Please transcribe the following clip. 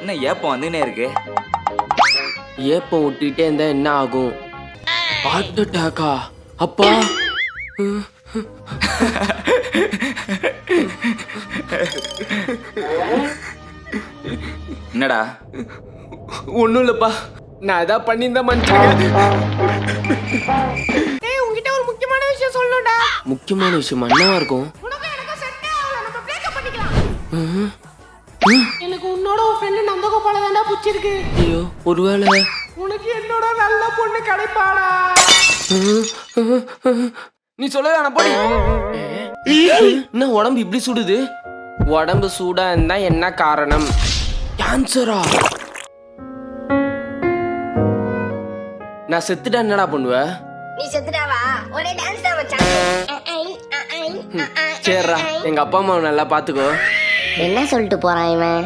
என்ன ஏப்பம் வந்துனே இருக்கு? ஏப்பம் விட்டுட்டே இருந்தா என்ன ஆகும்? ஹார்ட் அட்டாக்கா? அப்பா என்னடா? ஒன்றும் இல்லைப்பா, நான் ஏதாவது பண்ணியிருந்தா மன்னிச்சிருங்க. உங்ககிட்ட ஒரு முக்கியமான விஷயம் சொல்லணும்டா. முக்கியமான விஷயமா? என்னவா இருக்கும்? உனக்கு எனக்கு செட்டே ஆகல, நம்ம பிரேக்கப் பண்ணிக்கலாம். எனக்கு உன்னோட ஒரு ஃப்ரெண்ட் நந்தகோபால தான்டா பிடிச்சிருக்கு. ஐயோ, ஒருவேளை உனக்கு என்னோட நல்ல பொண்ணு கிடைப்பாடா. நீ சொல்லவே வேணாம், போடி. என்ன உடம்பு இப்படி சுடுது? உடம்பு சூடா இருந்தா என்ன காரணம்? கேன்சரா? நான் செத்துட்டா என்னடா பண்ணுவ? நீ செத்துடாவா? ஒரே டான்ஸ் தான் மச்சான். சரிடா, எங்க அப்பா அம்மாவை நல்லா பாத்துக்கோ. என்ன சொல்லிட்டு போறான் இவன்?